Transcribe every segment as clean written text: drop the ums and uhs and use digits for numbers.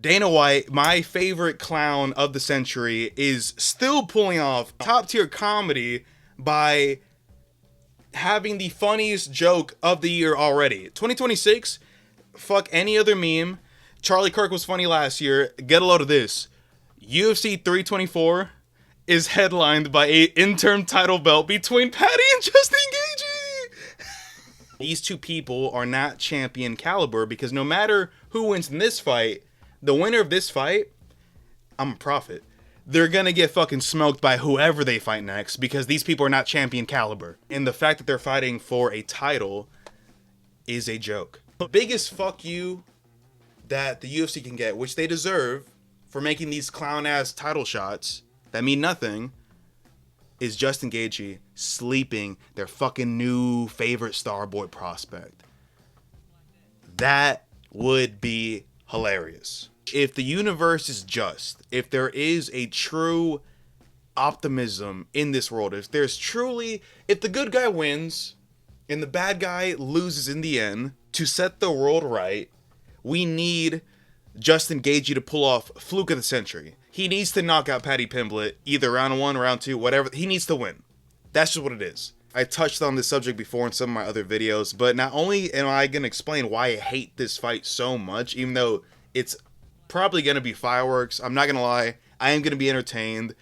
Dana White, my favorite clown of the century, is still pulling off top tier comedy by having the funniest joke of the year already. 2026, fuck any other meme. Charlie Kirk was funny last year. Get a load of this. UFC 324 is headlined by a interim title belt between Paddy and Justin Gaethje. These two people are not champion caliber because no matter who wins in this fight, the winner of this fight, I'm a prophet. They're gonna get fucking smoked by whoever they fight next because these people are not champion caliber. And the fact that they're fighting for a title is a joke. The biggest fuck you that the UFC can get, which they deserve for making these clown ass title shots that mean nothing, is Justin Gaethje sleeping their fucking new favorite Starboy prospect. That would be hilarious. If the universe is just, if there is a true optimism in this world, if the good guy wins and the bad guy loses in the end, to set the world right, we need Justin Gaethje to pull off fluke of the century. He needs to knock out Paddy Pimblett, either round 1, round 2, whatever. He needs to win. That's just what it is. I touched on this subject before in some of my other videos, but not only am I going to explain why I hate this fight so much, even though it's probably going to be fireworks, I'm not going to lie, I am going to be entertained.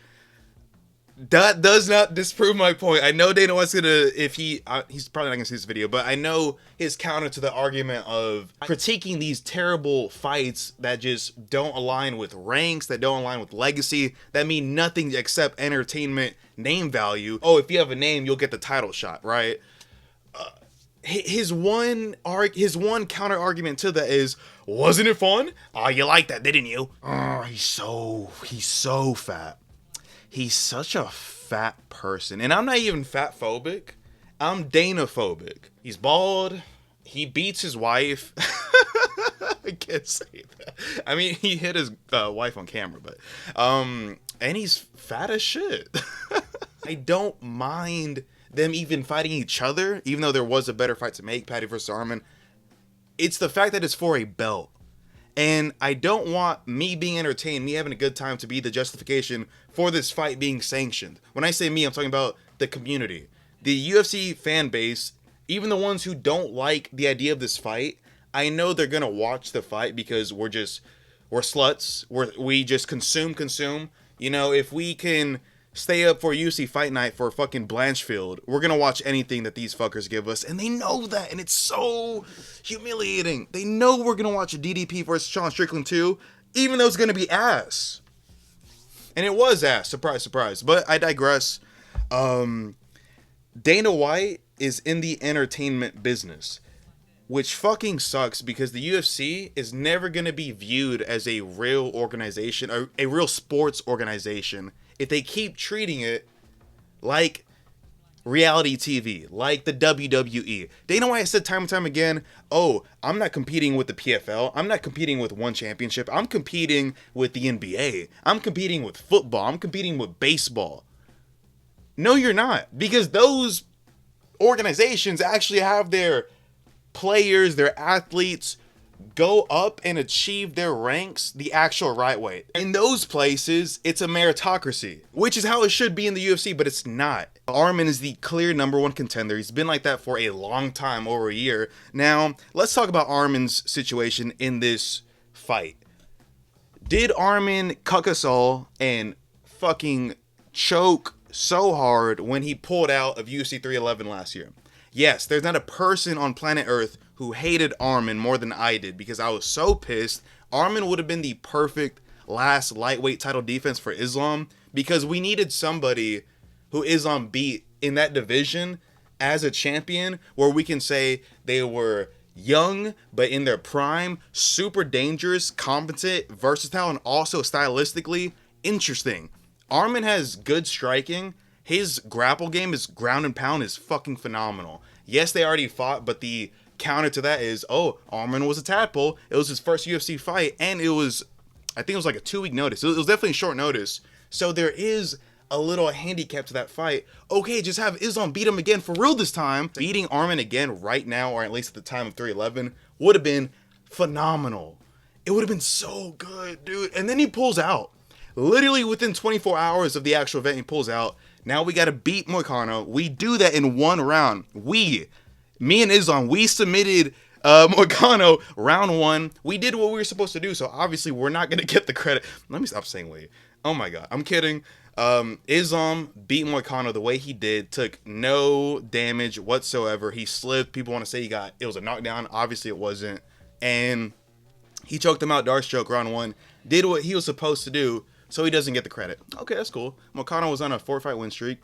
That does not disprove my point. I know Dana White's gonna, he's probably not gonna see this video, but I know his counter to the argument of critiquing these terrible fights that just don't align with ranks, that don't align with legacy, that mean nothing except entertainment, name value. Oh, if you have a name, you'll get the title shot, right? His one counter argument to that is, wasn't it fun? Oh, you liked that, didn't you? Oh, he's so fat. He's such a fat person. And I'm not even fat phobic. I'm Dana phobic. He's bald. He beats his wife. I can't say that. I mean, he hit his wife on camera, but and he's fat as shit. I don't mind them even fighting each other, even though there was a better fight to make, Paddy versus Armin. It's the fact that it's for a belt. And I don't want me being entertained, me having a good time, to be the justification for this fight being sanctioned. When I say me, I'm talking about the community. The UFC fan base, even the ones who don't like the idea of this fight, I know they're going to watch the fight because we're sluts. We just consume. You know, if we can stay up for UFC Fight Night for fucking Blanchfield, we're gonna watch anything that these fuckers give us, and they know that, and it's so humiliating. They know we're gonna watch a DDP versus Sean Strickland too, even though it's gonna be ass. And it was ass, surprise, surprise. But I digress. Dana White is in the entertainment business, which fucking sucks because the UFC is never gonna be viewed as a real organization, or a real sports organization, if they keep treating it like reality TV, like the WWE. Dana White said time and time again, oh, I'm not competing with the PFL. I'm not competing with one championship. I'm competing with the NBA. I'm competing with football. I'm competing with baseball. No, you're not. Because those organizations actually have their players, their athletes, go up and achieve their ranks the actual right way. In those places, it's a meritocracy, which is how it should be in the UFC, but it's not. Armin is the clear #1 contender. He's been like that for a long time, over a year. Now, let's talk about Armin's situation in this fight. Did Armin cuck us all and fucking choke so hard when he pulled out of UFC 311 last year? Yes, there's not a person on planet Earth who hated Armin more than I did because I was so pissed. Armin would have been the perfect last lightweight title defense for Islam because we needed somebody who Islam beat in that division as a champion, where we can say they were young but in their prime, super dangerous, competent, versatile, and also stylistically interesting. Armin has good striking. His grapple game, his ground and pound, is fucking phenomenal. Yes, they already fought, but the counter to that is, oh, Armin was a tadpole. It was his first UFC fight, and it was, I think it was like a 2-week notice. It was definitely short notice. So there is a little handicap to that fight. Okay, just have Islam beat him again for real this time. Beating Armin again right now, or at least at the time of 311, would have been phenomenal. It would have been so good, dude. And then he pulls out. Literally within 24 hours of the actual event, he pulls out. Now we got to beat Moicano. We do that in one round. Me and Islam, we submitted Moicano round one. We did what we were supposed to do, so obviously we're not going to get the credit. Let me stop saying we. Oh my God, I'm kidding. Islam beat Moicano the way he did, took no damage whatsoever. He slipped. People want to say it was a knockdown. Obviously it wasn't. And he choked him out, Darce choke, round one. Did what he was supposed to do, so he doesn't get the credit. Okay, that's cool. Moicano was on a 4-fight win streak.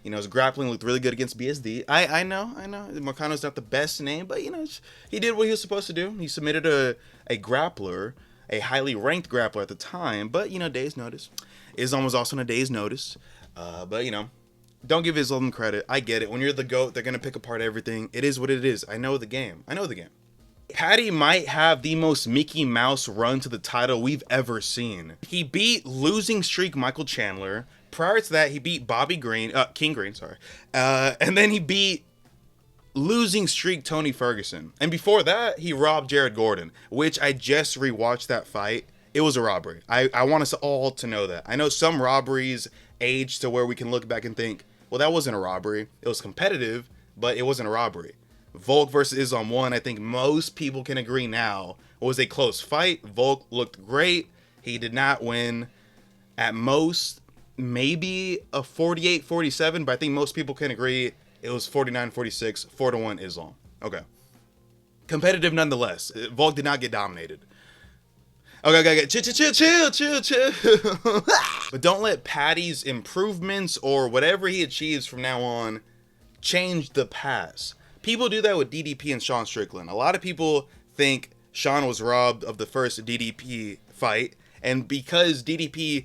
You know, his grappling looked really good against BSD. I know. Moicano's not the best name, but, you know, he did what he was supposed to do. He submitted a grappler, a highly ranked grappler at the time, but, you know, day's notice. Islam was also on a day's notice, but, you know, don't give Islam credit. I get it. When you're the GOAT, they're going to pick apart everything. It is what it is. I know the game. Paddy might have the most Mickey Mouse run to the title we've ever seen. He beat losing streak Michael Chandler. Prior to that, he beat King Green, and then he beat losing streak Tony Ferguson. And before that, he robbed Jared Gordon, which I just rewatched that fight. It was a robbery. I want us all to know that. I know some robberies age to where we can look back and think, well, that wasn't a robbery. It was competitive, but it wasn't a robbery. Volk versus Islam 1, I think most people can agree now, was a close fight. Volk looked great. He did not win. At most, maybe a 48-47, but I think most people can agree it was 49-46, 4-1 Islam. Okay. Competitive nonetheless. Volk did not get dominated. Okay. Chill. But don't let Paddy's improvements or whatever he achieves from now on change the past. People do that with DDP and Sean Strickland. A lot of people think Sean was robbed of the first DDP fight, and because DDP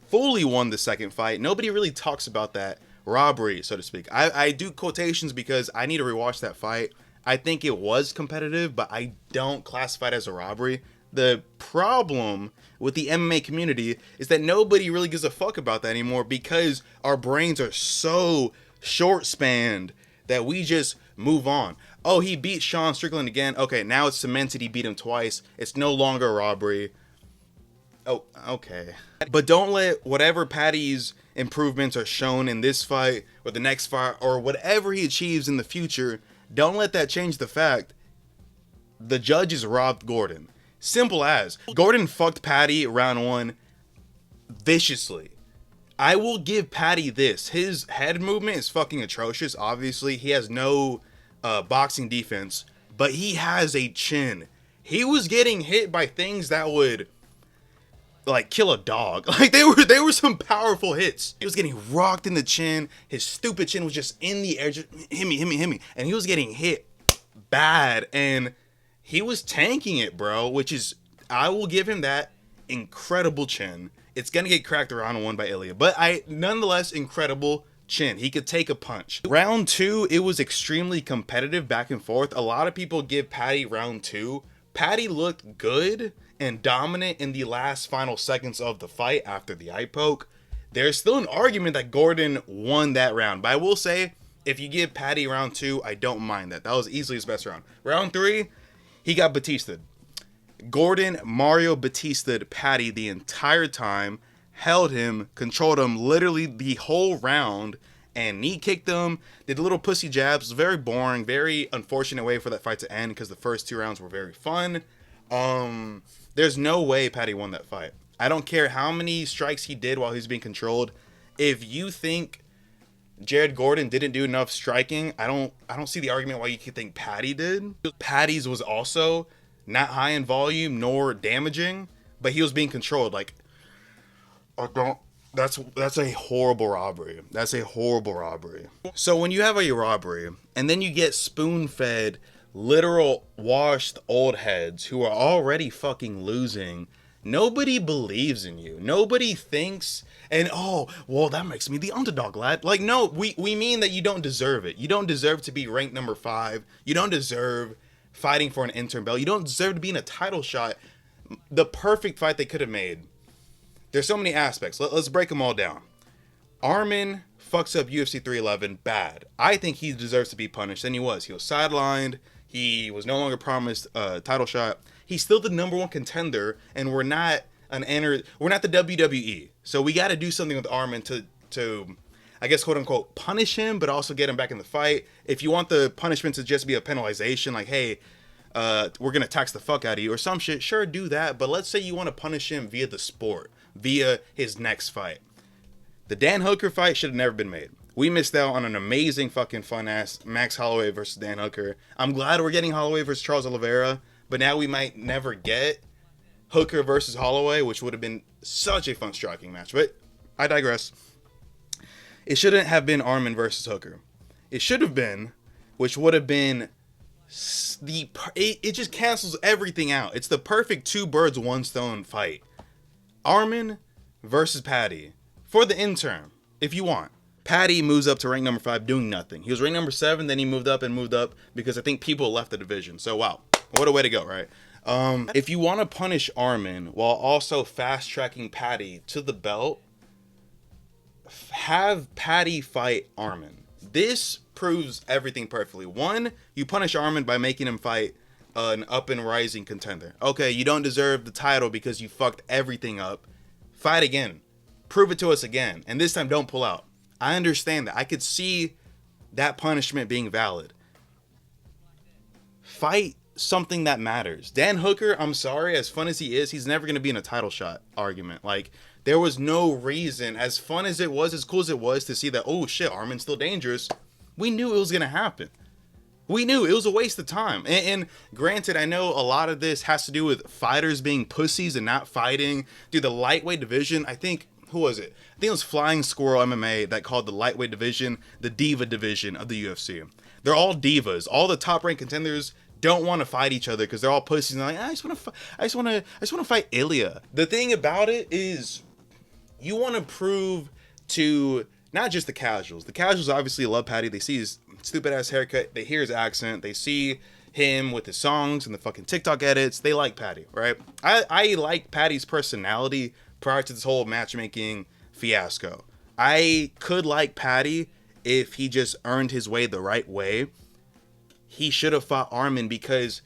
fully won the second fight, nobody really talks about that robbery, so to speak. I do quotations because I need to rewatch that fight. I think it was competitive, but I don't classify it as a robbery. The problem with the MMA community is that nobody really gives a fuck about that anymore because our brains are so short-spanned that we just move on. Oh, he beat Sean Strickland again. Okay, now it's cemented he beat him twice. It's no longer a robbery. Oh, okay. But don't let whatever Paddy's improvements are shown in this fight or the next fight or whatever he achieves in the future, don't let that change the fact the judges robbed Gordon. Simple as. Gordon fucked Paddy round one viciously. I will give Paddy this. His head movement is fucking atrocious. Obviously, he has no boxing defense, but he has a chin. He was getting hit by things that would like kill a dog. Like they were some powerful hits. He was getting rocked in the chin. His stupid chin was just in the air, just hit me, and he was getting hit bad, and he was tanking it, bro. Which is, I will give him that. Incredible chin. It's gonna get cracked around one by Ilya, but nonetheless, incredible chin. He could take a punch. Round two, it was extremely competitive back and forth. A lot of people give Paddy round two. Paddy looked good and dominant in the last final seconds of the fight after the eye poke. There's still an argument that Gordon won that round, but I will say, if you give Paddy round two, I don't mind that. That was easily his best round. Round three, he got Batista'd. Gordon Mario Batista'd Paddy the entire time, held him, controlled him literally the whole round, and knee kicked him, did little pussy jabs. Very boring, very unfortunate way for that fight to end because the first 2 rounds were very fun. There's no way Paddy won that fight. I don't care how many strikes he did while he was being controlled. If you think Jared Gordon didn't do enough striking, I don't see the argument why you could think Paddy did. Paddy's was also not high in volume nor damaging, but he was being controlled. Like, that's a horrible robbery. That's a horrible robbery. So when you have a robbery and then you get spoon-fed literal washed old heads who are already fucking losing, nobody believes in you. Nobody thinks, and oh, well, that makes me the underdog, lad. Like, no, we mean that you don't deserve it. You don't deserve to be ranked number 5. You don't deserve fighting for an interim belt. You don't deserve to be in a title shot. The perfect fight they could have made. There's so many aspects. Let's break them all down. Armin fucks up UFC 311 bad. I think he deserves to be punished, and he was. He was sidelined. He was no longer promised a title shot. He's still the number 1 contender, and we're not we're not the WWE. So we got to do something with Armin to I guess, quote unquote, punish him, but also get him back in the fight. If you want the punishment to just be a penalization, like, hey, we're going to tax the fuck out of you or some shit, sure, do that. But let's say you want to punish him via the sport, via his next fight. The Dan Hooker fight should have never been made. We missed out on an amazing fucking fun-ass Max Holloway versus Dan Hooker. I'm glad we're getting Holloway versus Charles Oliveira, but now we might never get Hooker versus Holloway, which would have been such a fun striking match. But I digress. It shouldn't have been Armin versus Hooker. It should have been, which would have been it just cancels everything out. It's the perfect 2 birds, 1 stone fight. Armin versus Paddy for the interim, if you want. Paddy moves up to rank number 5 doing nothing. He was rank number 7, then he moved up because I think people left the division. So wow, what a way to go, right? If you want to punish Armin while also fast tracking Paddy to the belt, have Paddy fight Armin. This proves everything perfectly. 1, you punish Armin by making him fight an up and rising contender. Okay, you don't deserve the title because you fucked everything up. Fight again. Prove it to us again. And this time, don't pull out. I understand that. I could see that punishment being valid. Fight something that matters. Dan Hooker, I'm sorry, as fun as he is, he's never going to be in a title shot argument. Like, there was no reason, as fun as it was, as cool as it was to see that, oh shit, Armin's still dangerous. We knew it was going to happen. We knew it was a waste of time. And granted, I know a lot of this has to do with fighters being pussies and not fighting. Dude, the lightweight division, I think, who was it? I think it was Flying Squirrel MMA that called the lightweight division the diva division of the UFC. They're all divas. All the top ranked contenders don't want to fight each other because they're all pussies and they're like, I just want to fight Ilya. The thing about it is, you want to prove to not just the casuals. The casuals obviously love Paddy. They see his stupid ass haircut. They hear his accent. They see him with his songs and the fucking TikTok edits. They like Paddy, right? I like Paddy's personality prior to this whole matchmaking fiasco. I could like Paddy if he just earned his way the right way. He should have fought Armin because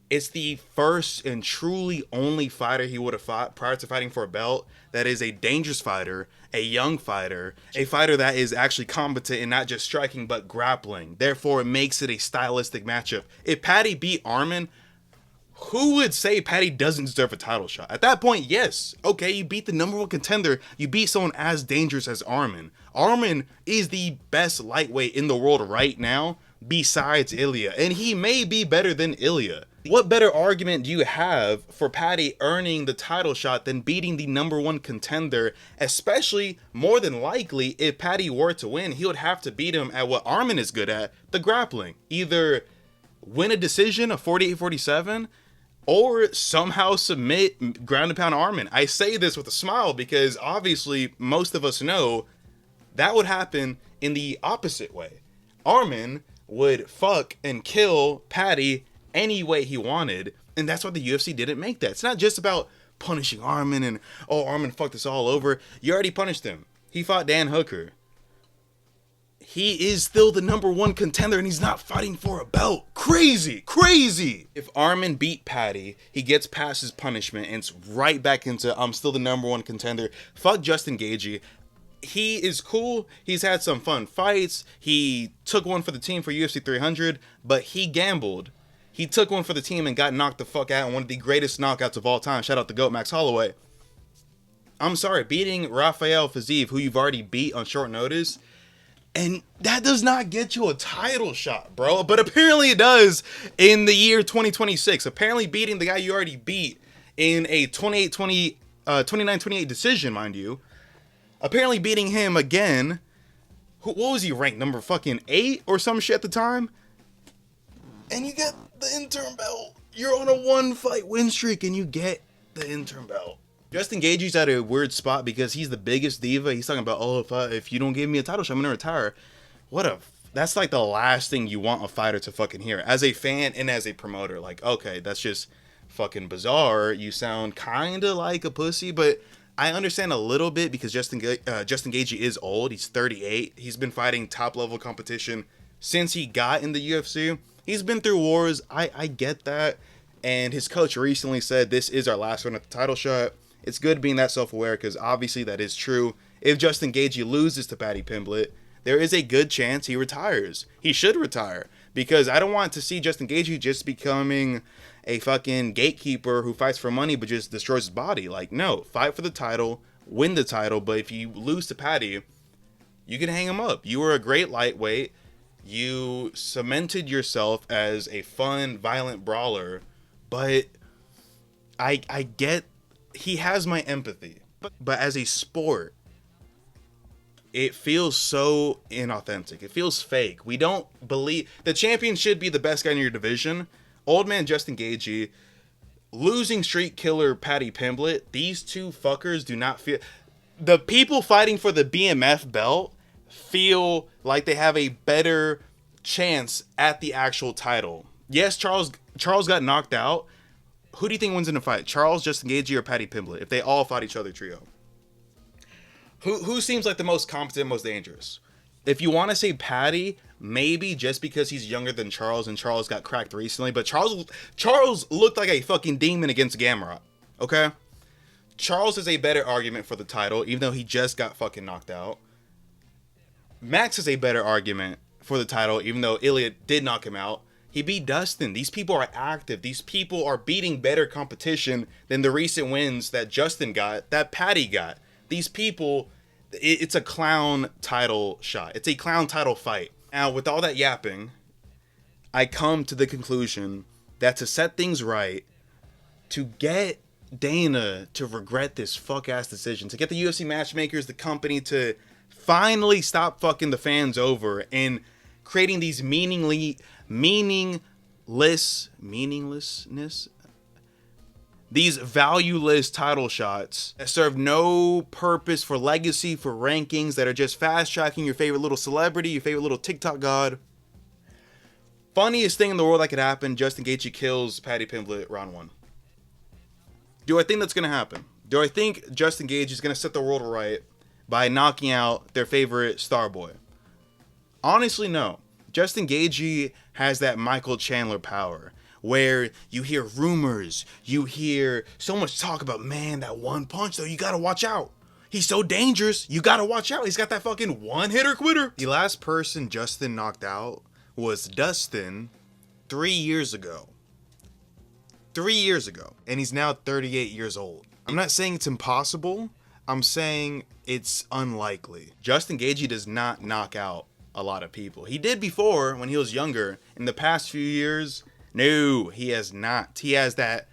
it's the first and truly only fighter he would have fought prior to fighting for a belt that is a dangerous fighter, a young fighter, a fighter that is actually competent in not just striking but grappling. Therefore, it makes it a stylistic matchup. If Paddy beat Armin, who would say Paddy doesn't deserve a title shot? At that point, yes. Okay, you beat the number 1 contender. You beat someone as dangerous as Armin. Armin is the best lightweight in the world right now besides Ilya, and he may be better than Ilya. What better argument do you have for Paddy earning the title shot than beating the number 1 contender? Especially, more than likely, if Paddy were to win, he would have to beat him at what Armin is good at, the grappling. Either win a decision, a 48-47, or somehow submit ground and pound Armin. I say this with a smile because obviously most of us know that would happen in the opposite way. Armin would fuck and kill Paddy any way he wanted, and that's why the UFC didn't make that. It's not just about punishing Armin and, oh, Armin fucked us all over. You already punished him. He fought Dan Hooker. He is still the number 1 contender and he's not fighting for a belt. Crazy. If Armin beat Paddy, he gets past his punishment and it's right back into, I'm still the number 1 contender. Fuck Justin Gaethje. He is cool. He's had some fun fights. He took one for the team for UFC 300, but he gambled. He took one for the team and got knocked the fuck out in one of the greatest knockouts of all time. Shout out the GOAT, Max Holloway. I'm sorry, beating Rafael Fiziev, who you've already beat on short notice, and that does not get you a title shot, bro. But apparently it does in the year 2026. Apparently beating the guy you already beat in a 29-28 decision, mind you. Apparently beating him again. What was he ranked? Number fucking 8 or some shit at the time? And you get the interim belt. You're on a 1-fight win streak and you get the interim belt. Justin Gaethje's at a weird spot because he's the biggest diva. He's talking about, oh, if you don't give me a title shot, I'm gonna retire. That's like the last thing you want a fighter to fucking hear. As a fan and as a promoter, like, okay, that's just fucking bizarre. You sound kinda like a pussy, but I understand a little bit because Justin Gaethje is old. He's 38. He's been fighting top level competition since he got in the UFC. He's been through wars. I get that. And his coach recently said, this is our last run at the title shot. It's good being that self-aware, because obviously that is true. If Justin Gaethje loses to Paddy Pimblett, there is a good chance he retires. He should retire, because I don't want to see Justin Gaethje just becoming a fucking gatekeeper who fights for money but just destroys his body. Like, no, fight for the title, win the title, but if you lose to Paddy, you can hang him up. You were a great lightweight. You cemented yourself as a fun, violent brawler, but I get he has my empathy. But as a sport, it feels so inauthentic. It feels fake. We don't believe the champion should be the best guy in your division. Old man Justin Gaethje, losing streak killer Paddy Pimblett. These two fuckers do not feel. The people fighting for the BMF belt feel like they have a better chance at the actual title. Yes, Charles got knocked out. Who do you think wins in a fight? Charles, Justin Gaethje, or Paddy Pimblett? If they all fought each other trio. Who seems like the most competent, most dangerous? If you want to say Paddy, maybe just because he's younger than Charles and Charles got cracked recently. But Charles looked like a fucking demon against Gamrot. Okay? Charles is a better argument for the title, even though he just got fucking knocked out. Max is a better argument for the title, even though Ilya did knock him out. He beat Dustin. These people are active. These people are beating better competition than the recent wins that Justin got, that Paddy got. These people, it's a clown title shot. It's a clown title fight. Now, with all that yapping, I come to the conclusion that to set things right, to get Dana to regret this fuck-ass decision, to get the UFC matchmakers, the company, to finally stop fucking the fans over and creating these these valueless title shots that serve no purpose for legacy, for rankings, that are just fast-tracking your favorite little celebrity, your favorite little TikTok god. Funniest thing in the world that could happen, Justin Gaethje kills Paddy Pimblett round 1. Do I think that's going to happen? Do I think Justin Gaethje is going to set the world right by knocking out their favorite star boy? Honestly, no. Justin Gaethje has that Michael Chandler power, where you hear rumors, you hear so much talk about, man, that one punch, though, you gotta watch out. He's so dangerous, you gotta watch out. He's got that fucking one-hitter quitter. The last person Justin knocked out was Dustin 3 years ago. 3 years ago. And he's now 38 years old. I'm not saying it's impossible. I'm saying it's unlikely. Justin Gaethje does not knock out a lot of people. He did before when he was younger. In the past few years, no, he has not. He has that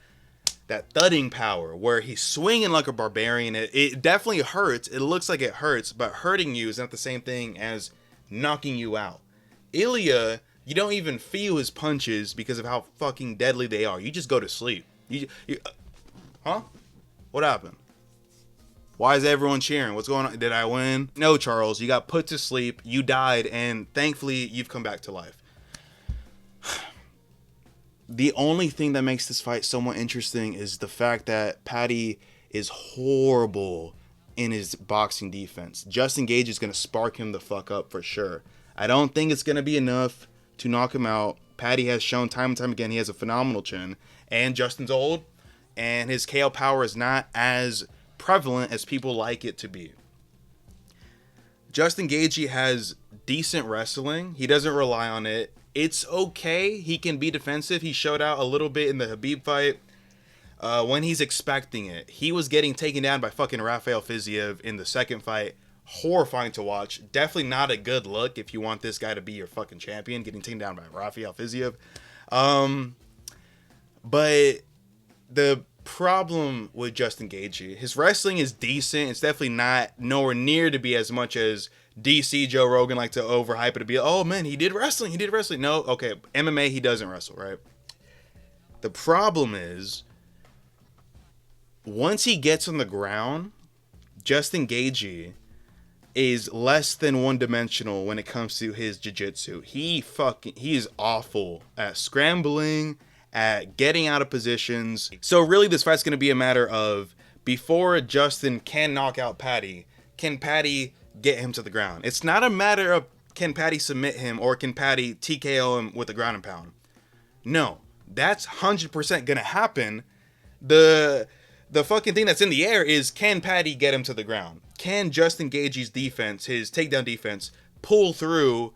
thudding power where he's swinging like a barbarian. It definitely hurts. It looks like it hurts, but hurting you is not the same thing as knocking you out. Ilya, you don't even feel his punches because of how fucking deadly they are. You just go to sleep. Huh? What happened? Why is everyone cheering? What's going on? Did I win? No, Charles, you got put to sleep. You died, and thankfully, you've come back to life. The only thing that makes this fight somewhat interesting is the fact that Paddy is horrible in his boxing defense. Justin Gaethje is going to spark him the fuck up for sure. I don't think it's going to be enough to knock him out. Paddy has shown time and time again he has a phenomenal chin, and Justin's old, and his KO power is not as prevalent as people like it to be. Justin Gaethje has decent wrestling. He doesn't rely on it. It's okay. He can be defensive. He showed out a little bit in the Khabib fight when he's expecting it. He was getting taken down by fucking Rafael Fiziev in the second fight. Horrifying to watch. Definitely not a good look if you want this guy to be your fucking champion, getting taken down by Rafael Fiziev. But the problem with Justin Gaethje, his wrestling is decent. It's definitely not nowhere near to be as much as DC Joe Rogan like to overhype it to be, oh man, he did wrestling. No, okay, MMA, he doesn't wrestle, right? The problem is, once he gets on the ground, Justin Gaethje is less than one-dimensional when it comes to his jiu-jitsu. He is awful at scrambling, at getting out of positions. So really this fight's going to be a matter of, before Justin can knock out Paddy, can Paddy get him to the ground? It's not a matter of can Paddy submit him or can Paddy TKO him with a ground and pound. No. That's 100% gonna happen. The fucking thing that's in the air is, can Paddy get him to the ground? Can Justin Gaethje's defense, his takedown defense, pull through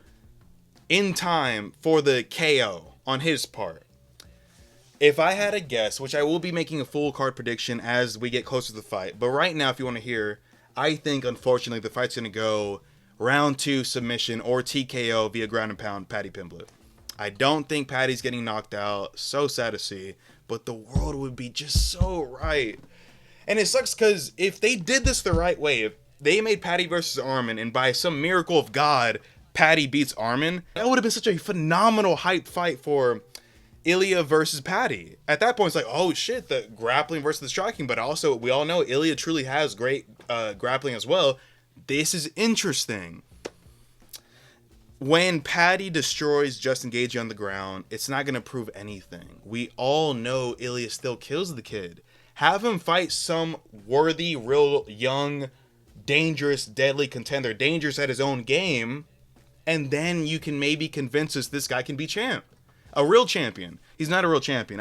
in time for the KO on his part? If I had a guess, which I will be making a full card prediction as we get closer to the fight, but right now, if you want to hear, I think, unfortunately, the fight's going to go round 2 submission or TKO via ground and pound Paddy Pimblett. I don't think Paddy's getting knocked out. So sad to see, but the world would be just so right. And it sucks because if they did this the right way, if they made Paddy versus Armin, and by some miracle of God, Paddy beats Armin, that would have been such a phenomenal hype fight for Ilya versus Paddy. At that point, it's like, oh shit, the grappling versus the striking, but also we all know Ilya truly has great grappling as well. This is interesting. When Paddy destroys Justin Gaethje on the ground, it's not going to prove anything. We all know Ilya still kills the kid. Have him fight some worthy, real young, dangerous, deadly contender, dangerous at his own game, and then you can maybe convince us this guy can be champ. A real champion. He's not a real champion.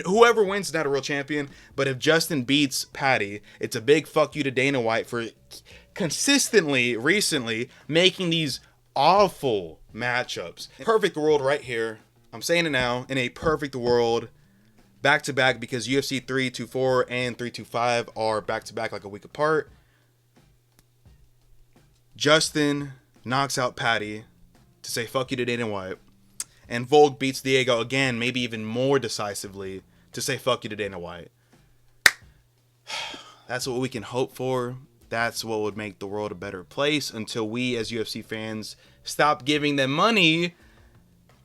Whoever wins is not a real champion. But if Justin beats Paddy, it's a big fuck you to Dana White for consistently, recently, making these awful matchups. Perfect world right here. I'm saying it now. In a perfect world, back-to-back, because UFC 324 and 325 are back-to-back like a week apart. Justin knocks out Paddy to say fuck you to Dana White. And Volk beats Diego again, maybe even more decisively, to say fuck you to Dana White. That's what we can hope for. That's what would make the world a better place, until we as UFC fans stop giving them money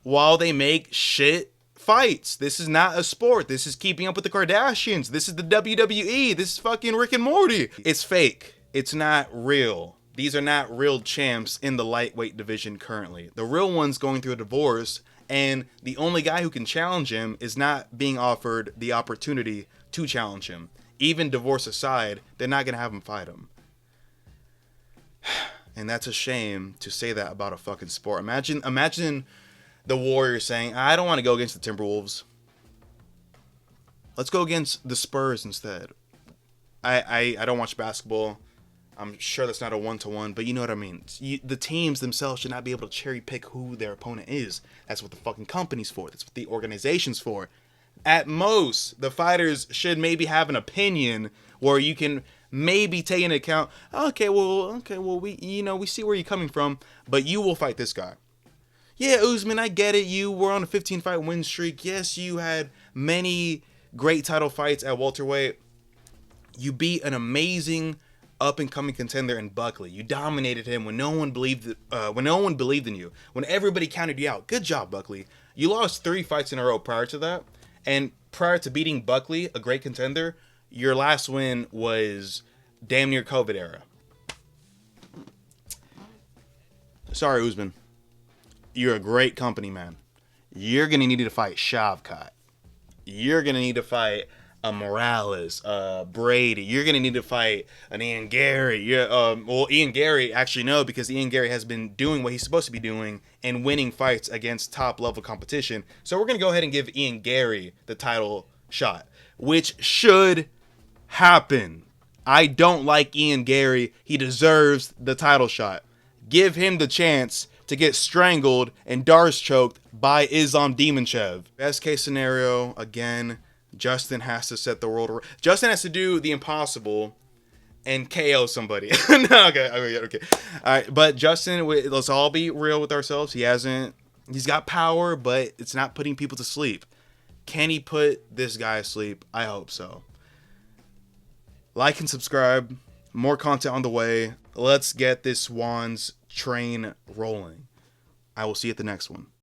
while they make shit fights. This is not a sport. This is Keeping Up with the Kardashians. This is the WWE. This is fucking Rick and Morty. It's fake. It's not real. These are not real champs in the lightweight division currently. The real one's going through a divorce, and the only guy who can challenge him is not being offered the opportunity to challenge him. Even divorce aside, they're not going to have him fight him. And that's a shame to say that about a fucking sport. Imagine the Warriors saying, I don't want to go against the Timberwolves. Let's go against the Spurs instead. I don't watch basketball. I'm sure that's not a one-to-one, but you know what I mean. The teams themselves should not be able to cherry pick who their opponent is. That's what the fucking company's for. That's what the organization's for. At most, the fighters should maybe have an opinion where you can maybe take into account, okay, well, we see where you're coming from, but you will fight this guy. Yeah, Usman, I get it. You were on a 15-fight win streak. Yes, you had many great title fights at welterweight. You beat an amazing up-and-coming contender in Buckley. You dominated him when no one believed in you. When everybody counted you out. Good job, Buckley. You lost 3 fights in a row prior to that. And prior to beating Buckley, a great contender, your last win was damn near COVID era. Sorry, Usman. You're a great company, man. You're going to need to fight Shavkat. You're going to need to fight a Morales, Brady. You're going to need to fight an Ian Gary. Ian Gary, actually no, because Ian Gary has been doing what he's supposed to be doing and winning fights against top-level competition. So we're going to go ahead and give Ian Gary the title shot, which should happen. I don't like Ian Gary. He deserves the title shot. Give him the chance to get strangled and Darce choked by Islam Demonchev. Best case scenario, again, Justin has to set the world. Justin has to do the impossible and KO somebody. No, okay. All right, but Justin, let's all be real with ourselves. He's got power, but it's not putting people to sleep. Can he put this guy to sleep? I hope so. Like and subscribe. More content on the way. Let's get this Swans train rolling. I will see you at the next one.